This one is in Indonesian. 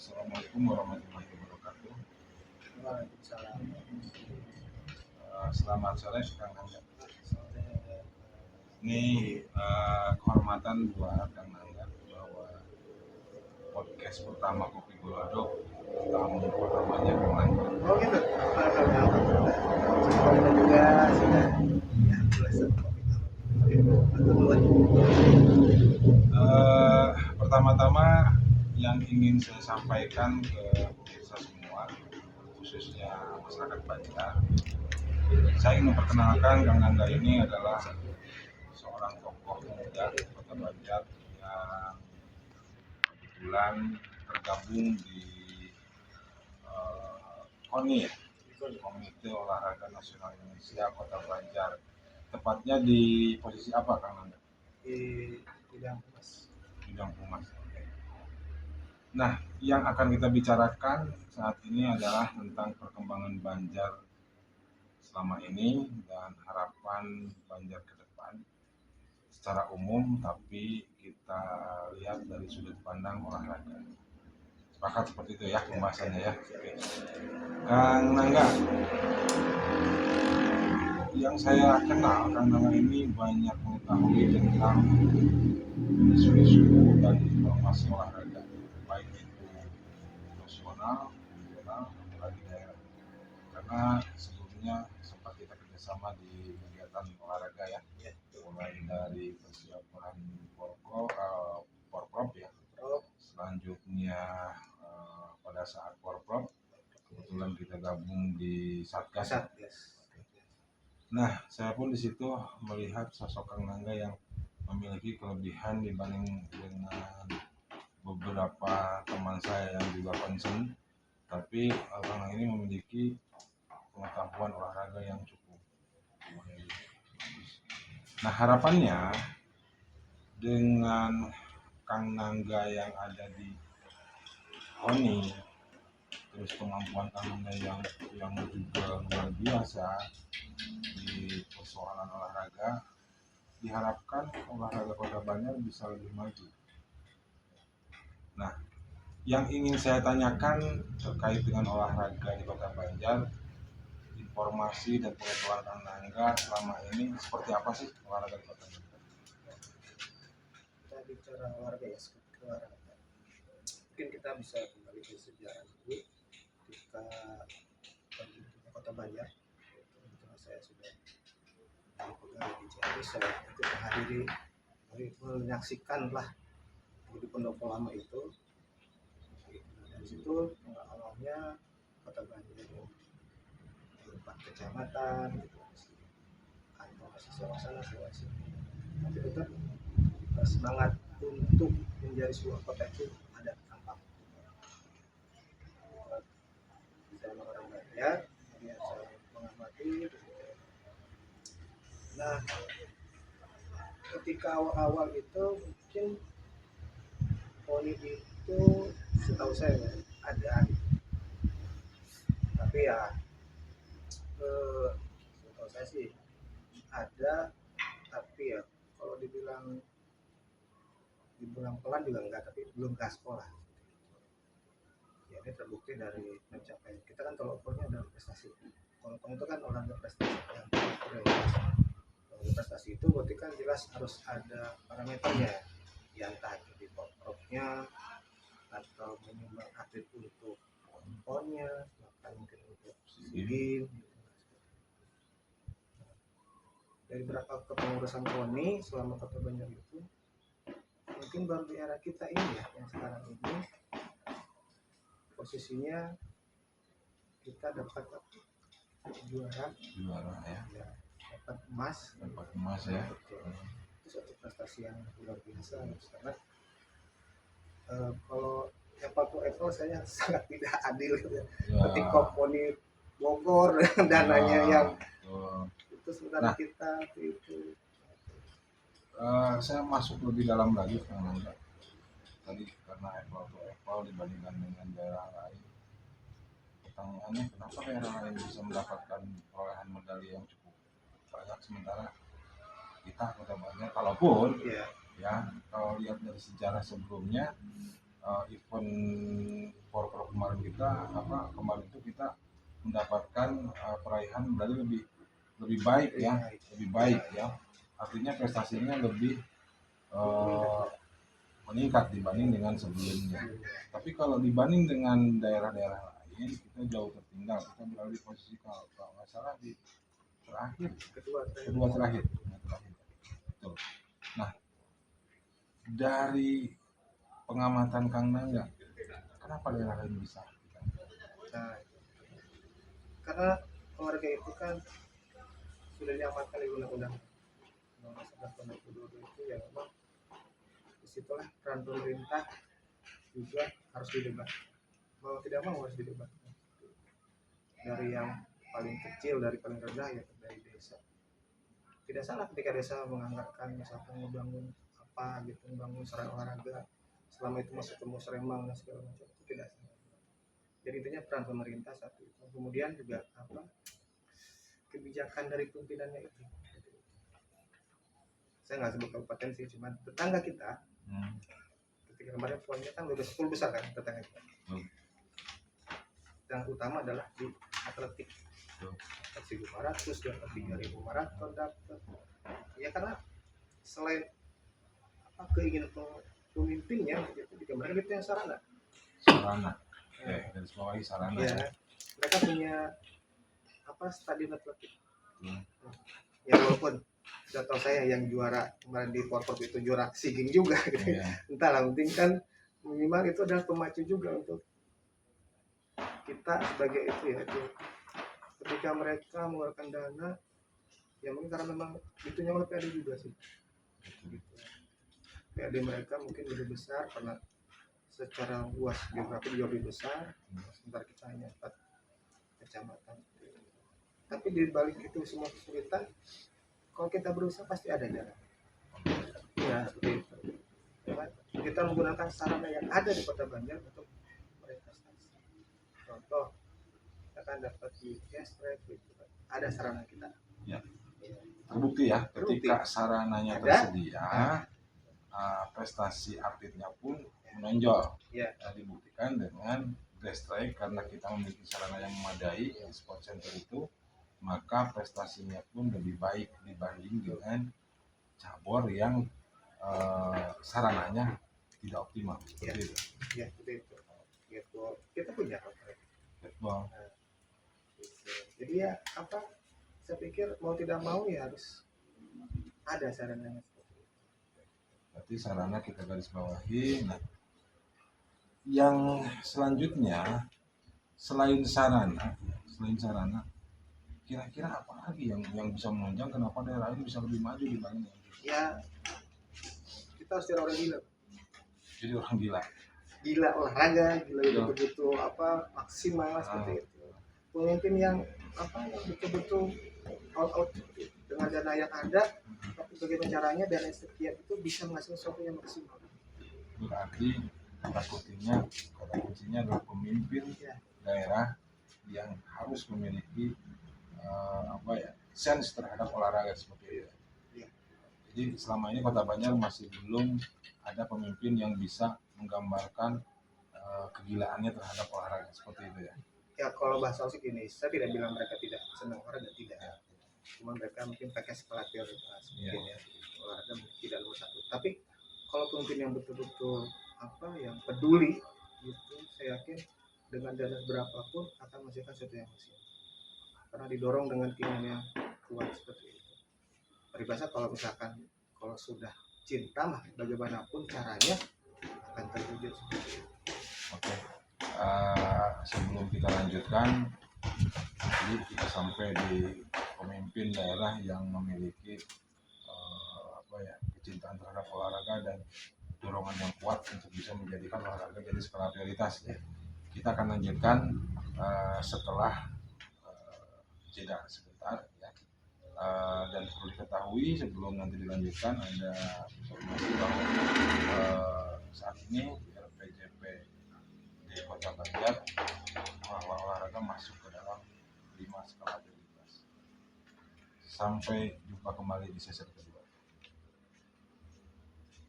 Assalamualaikum warahmatullahi wabarakatuh. Waalaikumsalam. Selamat sore Kang Nangga. Sore. Ini kehormatan buat Kang Nangga bahwa podcast pertama Kopi Gulado tamu pertamanya Kang Nangga. Oh gitu. Kita juga sudah ya belasan Pertama-tama yang ingin saya sampaikan ke pemirsa semua, khususnya masyarakat Banjar, saya ingin memperkenalkan Kang Nangga ini adalah seorang tokoh muda Kota Banjar yang kebetulan tergabung di KONI ya, Komite Olahraga Nasional Indonesia Kota Banjar. Tepatnya di posisi apa Kang Nangga? di bidang humas. Bidang humas. Nah, yang akan kita bicarakan saat ini adalah tentang perkembangan Banjar selama ini dan harapan Banjar ke depan secara umum, tapi kita lihat dari sudut pandang olahraga. Sepakat seperti itu ya pembahasannya ya. Oke. Kang Nangga, yang saya kenal Kang Nangga ini banyak mengetahui tentang isu-isu dan informasi olahraga, baik itu nasional, regional, apalagi daerah. Karena sebelumnya sempat kita kerjasama di kegiatan olahraga ya, mulai dari persiapan porprov ya, selanjutnya pada saat porprov kebetulan kita gabung di Satgas. Nah, saya pun di situ melihat sosok Kang Nangga yang memiliki kelebihan dibanding dengan beberapa teman saya yang juga concern, tapi Kang Nangga ini memiliki pengetahuan olahraga yang cukup. Nah, harapannya dengan Kang Nangga yang ada di KONI, terus kemampuan Kang Nangga yang juga luar biasa di persoalan olahraga, diharapkan olahraga Kota Banjar bisa lebih maju. Nah, yang ingin saya tanyakan terkait dengan olahraga di Kota Banjar, informasi dan pengetahuan Kang Nangga selama ini seperti apa sih olahraga di Kota Banjar? Kita bicara olahraga ya, olahraga. Mungkin kita bisa kembali ke sejarah dulu. Ketika Kota Banjar, kebetulan saya sudah dipegang di JRI, saya ikut menghadiri, menyaksikan lah di Pendopo Lama itu. Dari situ awalnya Kota Banjar 4 kecamatan, kantor mahasiswa sana sini. Tapi tetap semangat untuk menjadi sebuah kota itu ada tampak. Saya orang Banjar, kemudian saya mengamati. Nah, ketika awal-awal itu mungkin poni itu setahu saya ada, tapi ya setahu saya sih ada, tapi ya kalau dibilang pelan juga enggak, tapi belum gaspol lah. Ya ini terbukti dari pencapaian kita kan, kalau ukurnya adalah prestasi. Kalau itu kan olahraga prestasi yang prioritas. Kalau prestasi itu berarti kan jelas harus ada parameternya, ya entah itu di porprovnya atau menyumbang atlet untuk ponnya, bahkan mungkin untuk SEA. Dari berapa kepengurusan KONI selama Kota Banjar itu, mungkin baru di era kita ini ya, yang sekarang ini posisinya kita dapat juara ya, dapat emas ya. Itu suatu prestasi yang luar biasa, karena kalau apple saya sangat tidak adil ya. Ketika KONI Bogor dananya yang itu sebenarnya kita itu. Saya masuk lebih dalam lagi Kang Nangga. Tadi karena apple dibandingkan dengan daerah lain, pertanyaannya kenapa daerah lain bisa mendapatkan perolehan medali yang cukup banyak sementara kita Kota Banjar, kalaupun ya kalau lihat dari sejarah sebelumnya event Porprov kemarin kemarin itu kita mendapatkan peraihan dari lebih baik ya, lebih baik ya. Artinya prestasinya lebih meningkat dibanding dengan sebelumnya. Tapi kalau dibanding dengan daerah-daerah lain, kita jauh tertinggal. Kita berada di posisi kalau nggak salah di kedua terakhir. Betul. Nah, dari pengamatan Kang Nangga, kenapa daerah lain bisa? Nah, karena keluarga itu kan sudah diamankan di undang-undang nomor 11 tahun 2022 itu ya, memang disitulah peran pemerintah juga harus didebat, mau tidak mau harus didebat, dari yang paling kecil, dari paling rendah ya dari desa. Tidak salah ketika desa menganggarkan misalkan membangun apa gitu, membangun sarana olahraga, selama itu masuk ke musremang dan segala macam, itu tidak salah. Jadi intinya peran pemerintah satu itu, kemudian juga kebijakan dari pimpinannya itu. Saya nggak sebut kabupaten sih, cuma tetangga kita ketika kemarin poinnya kan udah 10 besar kan tetangga kita. Yang utama adalah di atletik, 1.500 dapat 3.000 maraton dapat. Ya karena selain keinginan pemimpinnya gitu, digambarkan itu yang sarana. Dan sebawahi sarana. Ya, mereka punya stadion atletik. Ya walaupun sudah tahu saya yang juara kemarin di Porprov itu juara SEA Games juga gitu. Entahlah, penting kan minimal itu adalah pemacu juga untuk kita sebagai itu ya. Ketika mereka mengeluarkan dana, ya mungkin karena memang itunya oleh PAD juga sih. Gitu. PAD mereka mungkin lebih besar karena secara luas geografi juga lebih besar, sementara kita hanya 4 kecamatan. Tapi di balik itu semua kesulitan, kalau kita berusaha pasti ada jalan. Ya seperti itu. Kita menggunakan sarana yang ada di Kota Banjar untuk berprestasi. Contoh, kita kan dapat di Gestrek gitu, ada sarana kita. Ya. Terbukti ya, ketika sarananya ada, tersedia, prestasi atletnya pun menonjol. Ya. Dibuktikan dengan Gestrek, karena kita memiliki sarana yang memadai di sport center itu, maka prestasinya pun lebih baik dibanding dengan cabur yang sarananya tidak optimal. Seperti itu. Ya, seperti itu. Kita punya netball. Jadi ya saya pikir mau tidak mau ya harus ada sarananya. Berarti sarana kita garis bawahi. Nah, yang selanjutnya selain sarana, kira-kira apa lagi yang bisa menunjang kenapa daerah lain bisa lebih maju dibanding? Ya, kita harus jadi orang gila. Jadi orang gila. Gila olahraga, gila betul-betul maksimal seperti itu. Pemimpin yang yang betul-betul all out dengan dana yang ada, tapi bagaimana caranya dana setiap itu bisa menghasilkan sesuatu yang maksimal. Berarti kata kuncinya adalah pemimpin daerah yang harus memiliki sense terhadap olahraga seperti itu. Jadi selama ini Kota Banjar masih belum ada pemimpin yang bisa menggambarkan kegilaannya terhadap olahraga seperti itu ya. Ya kalau bahasa sih gini, saya tidak bilang mereka tidak senang olahraga, tidak. Cuma mereka mungkin pakai skala prioritas mungkin ya. Olahraga mungkin tidak nomor satu. Tapi kalau pemimpin yang betul-betul yang peduli gitu, saya yakin dengan dana berapapun akan menghasilkan sesuatu yang maksimal. Karena didorong dengan keinginan yang kuat seperti itu. Peribahasa kalau sudah cinta mah bagaimanapun caranya akan terwujud seperti itu. Oke. Sebelum kita lanjutkan, jadi kita sampai di pemimpin daerah yang memiliki kecintaan terhadap olahraga dan dorongan yang kuat untuk bisa menjadikan olahraga jadi skala prioritas. Kita akan lanjutkan setelah jeda sebentar ya. Dan perlu diketahui sebelum nanti dilanjutkan ada informasi bahwa saat ini RPJP di Kota Banjar olahraga masuk ke dalam 5 skala prioritas. Sampai jumpa kembali di sesi kedua.